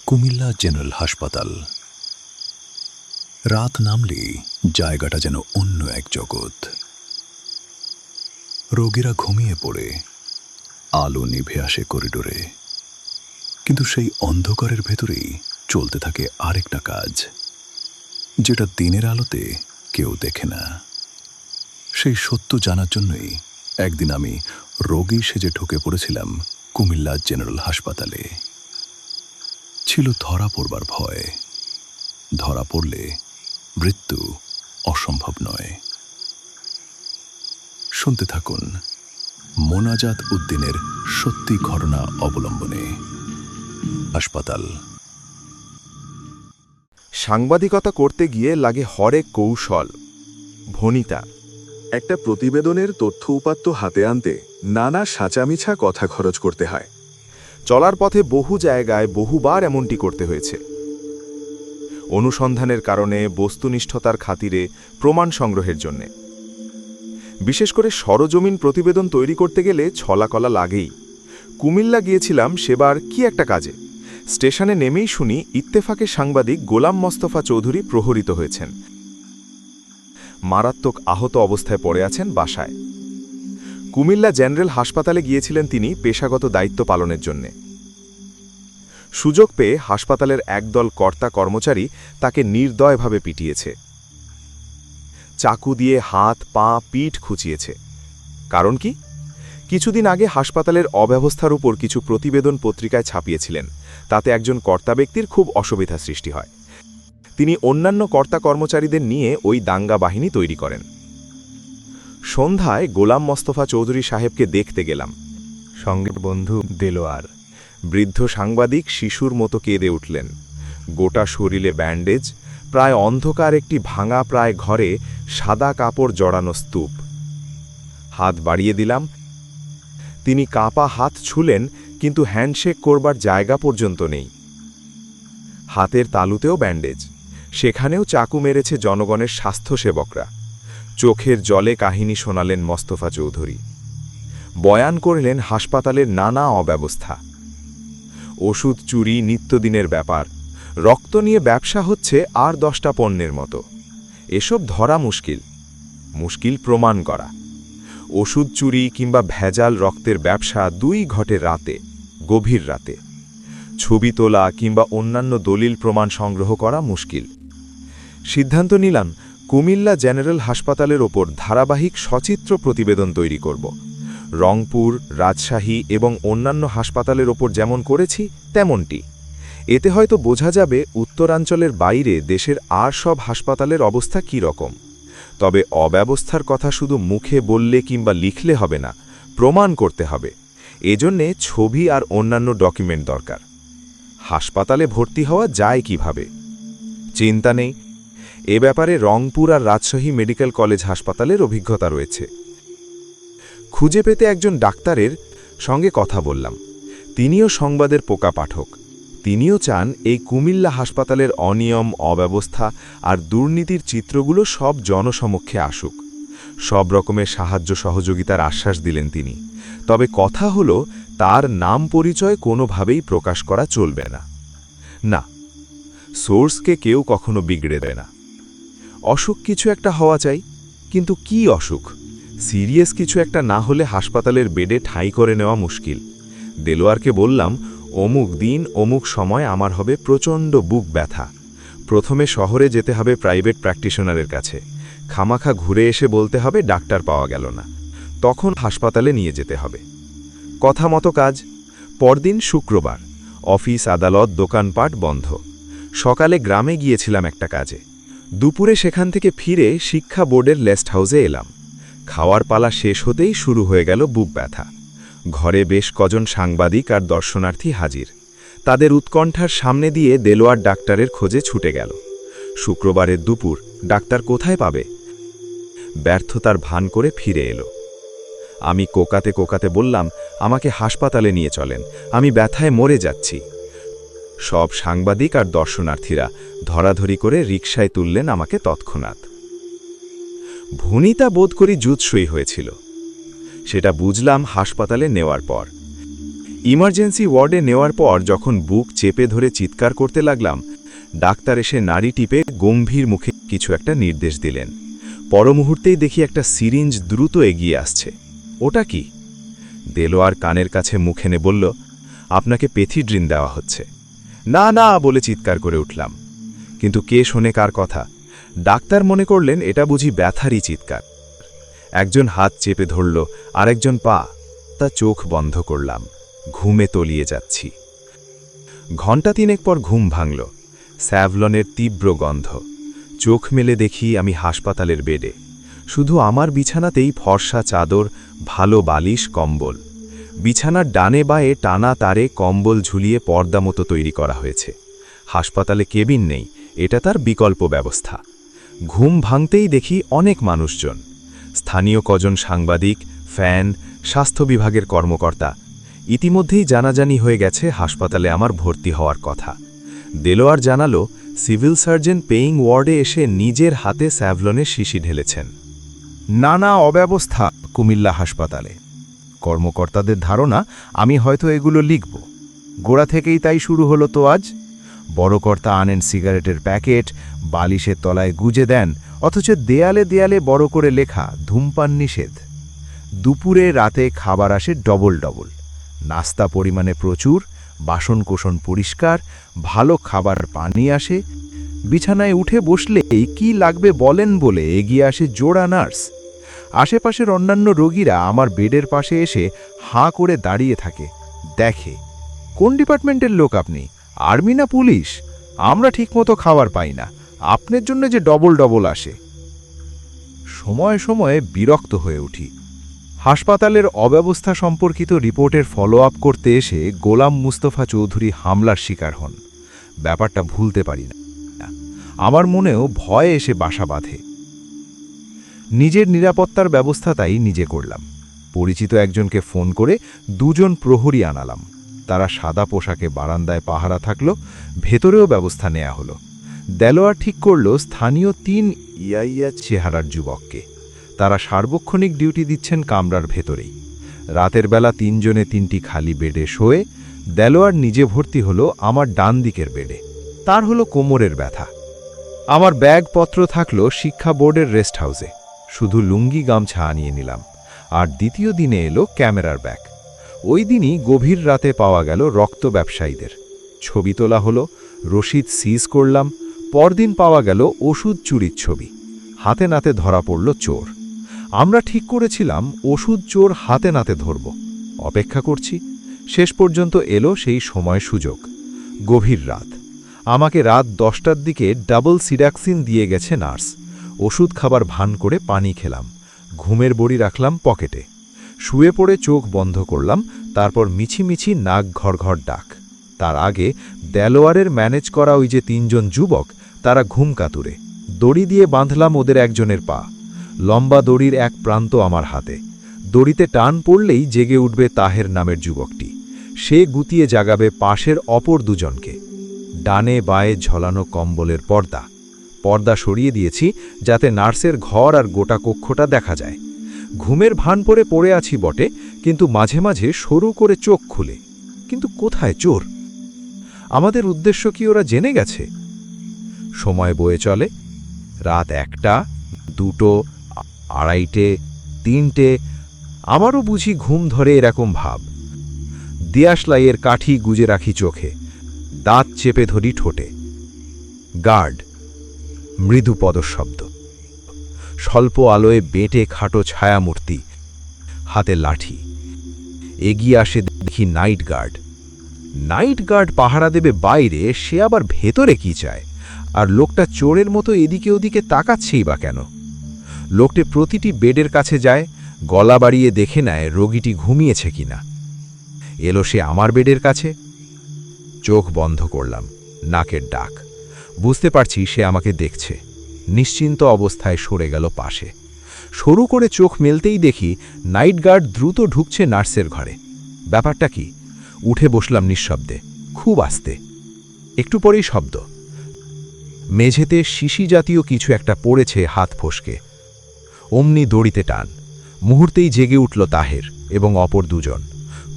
Comilla general হাসপাতাল। রাত নামলেই জায়গাটা যেন অন্য এক জগৎ। রোগীরা ঘুমিয়ে পড়ে, আলো নিভে আসে করিডোরে, কিন্তু সেই অন্ধকারের ভেতরেই চলতে থাকে আরেকটা কাজ, যেটা দিনের আলোতে কেউ দেখে না। সেই সত্য জানার জন্যই একদিন আমি রোগী সেজে ঢুকে পড়েছিলাম কুমিল্লা জেনারেল হাসপাতালে। ছিল ধরা পড়বার ভয়। ধরা পড়লে মৃত্যু অসম্ভব নয়। শুনতে থাকুন মোনাজাত উদ্দিনের সত্যি ঘটনা অবলম্বনে। হাসপাতাল। সাংবাদিকতা করতে গিয়ে লাগে হরেক কৌশল। ভনিতা। একটা প্রতিবেদনের তথ্য উপাত্ত হাতে আনতে নানা সাঁচামিছা কথা খরচ করতে হয়। চলার পথে বহু জায়গায় বহুবার এমনটি করতে হয়েছে। অনুসন্ধানের কারণে, বস্তুনিষ্ঠতার খাতিরে, প্রমাণ সংগ্রহের জন্যে। বিশেষ করে সরজমিন প্রতিবেদন তৈরি করতে গেলে ছলাকলা লাগেই। কুমিল্লা গিয়েছিলাম সেবার কি একটা কাজে। স্টেশনে নেমেই শুনি ইত্তেফাকের সাংবাদিক গোলাম মোস্তফা চৌধুরী প্রহরিত হয়েছেন, মারাত্মক আহত অবস্থায় পড়ে আছেন বাসায়। কুমিল্লা জেনারেল হাসপাতালে গিয়েছিলেন তিনি পেশাগত দায়িত্ব পালনের জন্যে। সুযোগ পেয়ে হাসপাতালের একদল কর্তা কর্মচারী তাকে নির্দয়ভাবে পিটিয়েছে। চাকু দিয়ে হাত, পা, পিঠ খুঁচিয়েছে। কারণ কি? কিছুদিন আগে হাসপাতালের অব্যবস্থার উপর কিছু প্রতিবেদন পত্রিকায় ছাপিয়েছিলেন। তাতে একজন কর্তা ব্যক্তির খুব অসুবিধা সৃষ্টি হয়। তিনি অন্যান্য কর্তা কর্মচারীদের নিয়ে ওই দাঙ্গা বাহিনী তৈরি করেন। সন্ধ্যায় গোলাম মোস্তফা চৌধুরী সাহেবকে দেখতে গেলাম, সঙ্গে বন্ধু দেলোয়ার। বৃদ্ধ সাংবাদিক শিশুর মতো কেঁদে উঠলেন। গোটা শরীরে ব্যান্ডেজ, প্রায় অন্ধকার একটি ভাঙা প্রায় ঘরে সাদা কাপড় জড়ানো স্তূপ। হাত বাড়িয়ে দিলাম। তিনি কাঁপা হাত ছুলেন, কিন্তু হ্যান্ডশেক করবার জায়গা পর্যন্ত নেই। হাতের তালুতেও ব্যান্ডেজ, সেখানেও চাকু মেরেছে জনগণের স্বাস্থ্যসেবকরা। চোখের জলে কাহিনী শোনালেন মোস্তফা চৌধুরী। বয়ান করলেন হাসপাতালের নানা অব্যবস্থা। ওষুধ চুরি নিত্যদিনের ব্যাপার। রক্ত নিয়ে ব্যবসা হচ্ছে আর 10টা পণ্যের মতো। এসব ধরা মুশকিল, মুশকিল প্রমাণ করা। ওষুধ চুরি কিংবা ভেজাল রক্তের ব্যবসা দুই ঘটে রাতে, গভীর রাতে। ছবি তোলা কিংবা অন্যান্য দলিল প্রমাণ সংগ্রহ করা মুশকিল। সিদ্ধান্ত নিলাম কুমিল্লা জেনারেল হাসপাতালের ওপর ধারাবাহিক সচিত্র প্রতিবেদন তৈরি করব। রংপুর, রাজশাহী এবং অন্যান্য হাসপাতালের ওপর যেমন করেছি তেমনটি। এতে হয়তো বোঝা যাবে উত্তরাঞ্চলের বাইরে দেশের আর সব হাসপাতালের অবস্থা কী রকম। তবে অব্যবস্থার কথা শুধু মুখে বললে কিংবা লিখলে হবে না, প্রমাণ করতে হবে। এজন্যে ছবি আর অন্যান্য ডকুমেন্ট দরকার। হাসপাতালে ভর্তি হওয়া যায় কিভাবে? চিন্তা নেই, এ ব্যাপারে রংপুর আর রাজশাহী মেডিকেল কলেজ হাসপাতালের অভিজ্ঞতা রয়েছে। খুঁজে পেতে একজন ডাক্তারের সঙ্গে কথা বললাম। তিনিও সংবাদের পোকা পাঠক। তিনিও চান এই কুমিল্লা হাসপাতালের অনিয়ম, অব্যবস্থা আর দুর্নীতির চিত্রগুলো সব জনসমক্ষে আসুক। সব রকমের সাহায্য সহযোগিতার আশ্বাস দিলেন তিনি। তবে কথা হলো, তার নাম পরিচয় কোনোভাবেই প্রকাশ করা চলবে না। না, সোর্সকে কেউ কখনো বিগড়ে দেয় না। অসুখ কিছু একটা হওয়া চাই, কিন্তু কি অসুখ? সিরিয়াস কিছু একটা না হলে হাসপাতালের বেডে ঠাঁই করে নেওয়া মুশকিল। দেলোয়ারকে বললাম, অমুক দিন অমুক সময় আমার হবে প্রচণ্ড বুক ব্যথা। প্রথমে শহরে যেতে হবে প্রাইভেট প্র্যাকটিশনারের কাছে। খামাখা ঘুরে এসে বলতে হবে ডাক্তার পাওয়া গেল না। তখন হাসপাতালে নিয়ে যেতে হবে। কথা মতো কাজ। পরদিন শুক্রবার। অফিস, আদালত, দোকানপাট বন্ধ। সকালে গ্রামে গিয়েছিলাম একটা কাজে। দুপুরে সেখান থেকে ফিরে শিক্ষা বোর্ডের লেস্ট হাউসে এলাম। খাওয়ার পালা শেষ হতেই শুরু হয়ে গেল বুক ব্যথা। ঘরে বেশ কজন সাংবাদিক আর দর্শনার্থী হাজির। তাদের উৎকণ্ঠার সামনে দিয়ে দেলোয়ার ডাক্তারের খোঁজে ছুটে গেল। শুক্রবারের দুপুর ডাক্তার কোথায় পাবে? ব্যর্থতার ভান করে ফিরে এলো। আমি কোকাতে কোকাতে বললাম, আমাকে হাসপাতালে নিয়ে চলেন, আমি ব্যথায় মরে যাচ্ছি। সব সাংবাদিক আর দর্শনার্থীরা ধরাধরি করে রিকশায় তুললেন আমাকে তৎক্ষণাৎ। ভনিতা বোধ করি জুৎসই হয়েছিল। সেটা বুঝলাম হাসপাতালে নেওয়ার পর। ইমার্জেন্সি ওয়ার্ডে নেওয়ার পর যখন বুক চেপে ধরে চিৎকার করতে লাগলাম, ডাক্তার এসে নাড়ি টিপে গম্ভীর মুখে কিছু একটা নির্দেশ দিলেন। পরমুহূর্তেই দেখি একটা সিরিঞ্জ দ্রুত এগিয়ে আসছে। ওটা কি? দেলোয়ার কানের কাছে মুখ এনে বলল, আপনাকে পেথিড্রিন দেওয়া হচ্ছে। না না বলে চিৎকার করে উঠলাম, কিন্তু কে শোনে কার কথা? ডাক্তার মনে করলেন এটা বুঝি ব্যথারই চিৎকার। একজন হাত চেপে ধরল, আরেকজন পা। তা চোখ বন্ধ করলাম, ঘুমে তলিয়ে যাচ্ছি। ঘণ্টা তিনেক পর ঘুম ভাঙল। স্যাভলনের তীব্র গন্ধ। চোখ মেলে দেখি আমি হাসপাতালের বেডে। শুধু আমার বিছানাতেই ফর্সা চাদর, ভালো বালিশ, কম্বল। বিছানার ডানে বায়ে টানা তারে কম্বল ঝুলিয়ে পর্দা মতো তৈরি করা হয়েছে। হাসপাতালে কেবিন নেই, এটা তার বিকল্প ব্যবস্থা। ঘুম ভাঙতেই দেখি অনেক মানুষজন। স্থানীয় কজন সাংবাদিক, ফ্যান, স্বাস্থ্য বিভাগের কর্মকর্তা। ইতিমধ্যেই জানাজানি হয়ে গেছে হাসপাতালে আমার ভর্তি হওয়ার কথা। দেলোয়ার জানালো, সিভিল সার্জন পেইং ওয়ার্ডে এসে নিজের হাতে স্যাভলনে শিশি ঢেলেছেন। নানা অব্যবস্থা কুমিল্লা হাসপাতালে। কর্মকর্তাদের ধারণা আমি হয়তো এগুলো লিখব। গোড়া থেকেই তাই শুরু হলো তো আজ। বড় কর্তা আনেন সিগারেটের প্যাকেট, বালিশের তলায় গুজে দেন, অথচ দেয়ালে দেয়ালে বড় করে লেখা ধূমপান নিষেধ। দুপুরে রাতে খাবার আসে ডবল ডবল। নাস্তা পরিমাণে প্রচুর, বাসনকোসন পরিষ্কার, ভালো খাবার পানি আসে। বিছানায় উঠে বসলেই কি লাগবে বলেন বলে এগিয়ে আসে জোড়া নার্স। আশেপাশের অন্যান্য রোগীরা আমার বেডের পাশে এসে হাঁ করে দাঁড়িয়ে থাকে, দেখে। কোন ডিপার্টমেন্টের লোক আপনি? আর্মি না পুলিশ? আমরা ঠিকমতো খাবার পাই না, আপনার জন্য যে ডবল ডবল আসে। সময়ে সময়ে বিরক্ত হয়ে উঠি। হাসপাতালের অব্যবস্থা সম্পর্কিত রিপোর্টের ফলো আপ করতে এসে গোলাম মুস্তফা চৌধুরী হামলার শিকার হন। ব্যাপারটা ভুলতে পারি না। আমার মনেও ভয় এসে বাসা বাঁধে। নিজের নিরাপত্তার ব্যবস্থা তাই নিজে করলাম। পরিচিত একজনকে ফোন করে দুজন প্রহরী আনালাম। তারা সাদা পোশাকে বারান্দায় পাহারা থাকল, ভেতরেও ব্যবস্থা নেওয়া হলো। দেলোয়ার ঠিক করল স্থানীয় 3 ইয়া চেহারার যুবককে। তারা সার্বক্ষণিক ডিউটি দিচ্ছেন কামরার ভেতরেই। রাতের বেলা 3 জনে 3টি খালি বেডে শোয়ে। দেলোয়ার নিজে ভর্তি হলো আমার ডান দিকের বেডে। তার হলো কোমরের ব্যথা। আমার ব্যাগপত্র থাকলো শিক্ষা বোর্ডের রেস্ট হাউসে। শুধু লুঙ্গি গামছা আনিয়ে নিলাম। আর দ্বিতীয় দিনে এলো ক্যামেরার ব্যাগ। ওই দিনই গভীর রাতে পাওয়া গেল রক্ত ব্যবসায়ীদের ছবি তোলা হলো, রসিদ সিজ করলাম। পরদিন পাওয়া গেল ওষুধ চুরির ছবি। হাতে নাতে ধরা পড়ল চোর। আমরা ঠিক করেছিলাম ওষুধ চোর হাতে নাতে ধরব। অপেক্ষা করছি, শেষ পর্যন্ত এলো সেই সময় সুযোগ। গভীর রাত। আমাকে রাত 10টার দিকে ডাবল সিডাক্সিন দিয়ে গেছে নার্স। ওষুধ খাবার ভান করে পানি খেলাম। ঘুমের বড়ি রাখলাম পকেটে। শুয়ে পড়ে চোখ বন্ধ করলাম, তারপর মিছিমিছি নাক ঘর ডাক। তার আগে দেলোয়ারের ম্যানেজ করা ওই যে 3 জন যুবক, তারা ঘুম কাতুরে। দড়ি দিয়ে বাঁধলাম ওদের একজনের পা। লম্বা দড়ির এক প্রান্ত আমার হাতে। দড়িতে টান পড়লেই জেগে উঠবে তাহের নামের যুবকটি। সে গুতিয়ে জাগাবে পাশের অপর দুজনকে। ডানে বায়ে ঝলানো কম্বলের পর্দা। পর্দা সরিয়ে দিয়েছি যাতে নার্সের ঘর আর গোটা কক্ষটা দেখা যায়। ঘুমের ভান পড়ে আছি বটে, কিন্তু মাঝে মাঝে সরু করে চোখ খুলে। কিন্তু কোথায় চোর? আমাদের উদ্দেশ্য কি ওরা জেনে গেছে? সময় বয়ে চলে। রাত 1টা, 2টো, 2:30টে, 3টে। আমারও বুঝি ঘুম ধরে এরকম ভাব। দিয়াশলাইয়ের কাঠি গুজে রাখি চোখে, দাঁত চেপে ধরি ঠোঁটে। গার্ড। মৃদু পদশব্দ। স্বল্প আলোয় বেঁটে খাটো ছায়ামূর্তি, হাতে লাঠি। এগিয়ে আসে দেখি নাইট গার্ড। নাইট গার্ড পাহারা দেবে বাইরে, সে আবার ভেতরে কি চায়? আর লোকটা চোরের মতো এদিকে ওদিকে তাকাচ্ছেই বা কেন? লোকটি প্রতিটি বেডের কাছে যায়, গলা বাড়িয়ে দেখে নেয় রোগীটি ঘুমিয়েছে কিনা। এলো সে আমার বেডের কাছে। চোখ বন্ধ করলাম, নাকের ডাক। বুঝতে পারছি সে আমাকে দেখছে। নিশ্চিন্ত অবস্থায় সরে গেল পাশে। সরু করে চোখ মেলতেই দেখি নাইট গার্ড দ্রুত ঢুকছে নার্সের ঘরে। ব্যাপারটা কি? উঠে বসলাম নিঃশব্দে, খুব আস্তে। একটু পরেই শব্দ। মেঝেতে শিশি জাতীয় কিছু একটা পড়েছে হাত ফসকে। অমনি দড়িতে টান। মুহূর্তেই জেগে উঠল তাহের এবং অপর দুজন।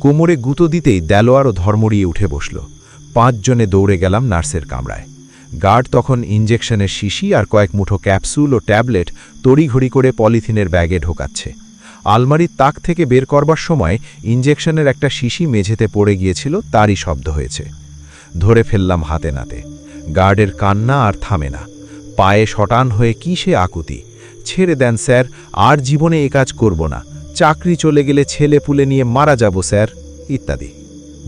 কোমরে গুঁতো দিতেই দেলোয়ারও ধর্মড়িয়ে উঠে বসল। 5 জনে দৌড়ে গেলাম নার্সের কামরায়। গার্ড তখন ইঞ্জেকশনের শিশি আর কয়েক মুঠো ক্যাপসুল ও ট্যাবলেট তড়িঘড়ি করে পলিথিনের ব্যাগে ঢোকাচ্ছে। আলমারির তাক থেকে বের করবার সময় ইঞ্জেকশনের একটা শিশি মেঝেতে পড়ে গিয়েছিল, তারই শব্দ হয়েছে। ধরে ফেললাম হাতে নাতে। গার্ডের কান্না আর থামে না। পায়ে শটান হয়ে কি সে আকুতি। ছেড়ে দেন স্যার, আর জীবনে এ কাজ করব না, চাকরি চলে গেলে ছেলে পুলে নিয়ে মারা যাব স্যার, ইত্যাদি।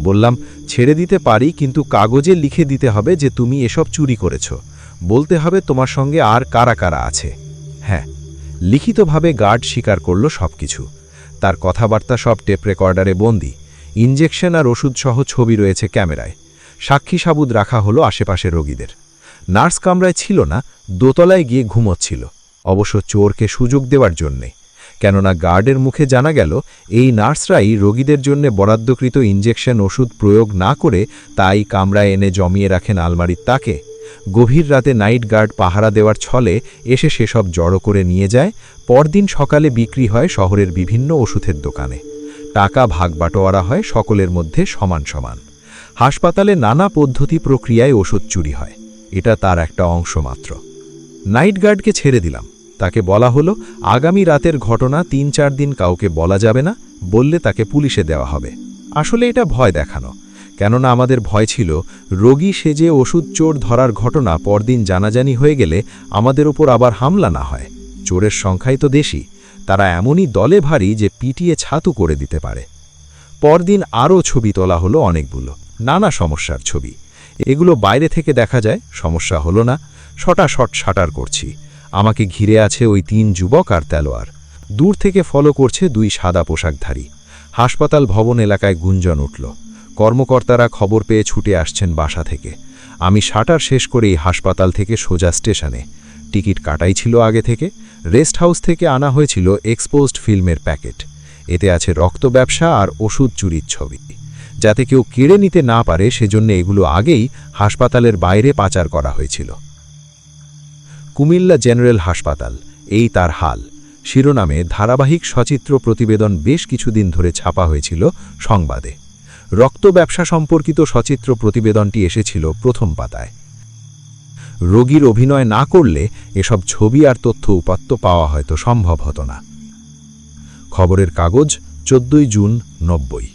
বললাম, ছেড়ে দিতে পারি, কিন্তু কাগজে লিখে দিতে হবে যে তুমি এসব চুরি করেছ। বলতে হবে তোমার সঙ্গে আর কারা কারা আছে। হ্যাঁ, লিখিতভাবে গার্ড স্বীকার করল সবকিছু। তার কথাবার্তা সব টেপ রেকর্ডারে বন্দি। ইঞ্জেকশন আর ওষুধসহ ছবি রয়েছে ক্যামেরায়। সাক্ষী সাবুদ রাখা হলো আশেপাশের রোগীদের। নার্স কামরায় ছিল না, দোতলায় গিয়ে ঘুমোচ্ছিল, অবশ্য চোরকে সুযোগ দেওয়ার জন্যে। কেননা গার্ডের মুখে জানা গেল এই নার্সরাই রোগীদের জন্য বরাদ্দকৃত ইঞ্জেকশন ওষুধ প্রয়োগ না করে তাই কামরায় এনে জমিয়ে রাখেন আলমারির তাকে। গভীর রাতে নাইট গার্ড পাহারা দেওয়ার ছলে এসে সেসব জড়ো করে নিয়ে যায়। পরদিন সকালে বিক্রি হয় শহরের বিভিন্ন ওষুধের দোকানে। টাকা ভাগ বাটোয়ারা হয় সকলের মধ্যে সমান সমান। হাসপাতালে নানা পদ্ধতি প্রক্রিয়ায় ওষুধ চুরি হয়, এটা তার একটা অংশ মাত্র। নাইট গার্ডকে ছেড়ে দিলাম। তাকে বলা হলো আগামী রাতের ঘটনা 3-4 দিন কাউকে বলা যাবে না, বললে তাকে পুলিশে দেওয়া হবে। আসলে এটা ভয় দেখানো, কেননা আমাদের ভয় ছিল রোগী সেজে ওষুধ চোর ধরার ঘটনা পরদিন জানাজানি হয়ে গেলে আমাদের ওপর আবার হামলা না হয়। চোরের সংখ্যাই তো দেশি, তারা এমনই দলে ভারী যে পিটিয়ে ছাতু করে দিতে পারে। পরদিন আরও ছবি তোলা হলো অনেকগুলো, নানা সমস্যার ছবি। এগুলো বাইরে থেকে দেখা যায়, সমস্যা হলো না। শটাশট শাটার করছি। আমাকে ঘিরে আছে ওই 3 যুবক আর তেলোয়ার। দূর থেকে ফলো করছে 2 সাদা পোশাকধারী। হাসপাতাল ভবন এলাকায় গুঞ্জন উঠল। কর্মকর্তারা খবর পেয়ে ছুটে আসছেন বাসা থেকে। আমি শাটার শেষ করেই হাসপাতাল থেকে সোজা স্টেশনে। টিকিট কাটাই ছিল আগে থেকে। রেস্ট হাউস থেকে আনা হয়েছিল এক্সপোজড ফিল্মের প্যাকেট। এতে আছে রক্ত ব্যবসা আর ওষুধ চুরির ছবি। যাতে কেউ কেড়ে নিতে না পারে সেজন্য এগুলো আগেই হাসপাতালের বাইরে পাচার করা হয়েছিল। কুমিল্লা জেনারেল হাসপাতাল, এই তার হাল শিরোনামে ধারাবাহিক সচিত্র প্রতিবেদন বেশ কিছুদিন ধরে ছাপা হয়েছিল সংবাদে। রক্ত ব্যবসা সম্পর্কিত সচিত্র প্রতিবেদনটি এসেছিল প্রথম পাতায়। রোগীর অভিনয় না করলে এসব ছবি আর তথ্য উপাত্ত পাওয়া হয়তো সম্ভব হতো না। খবরের কাগজ, 14 জুন 90।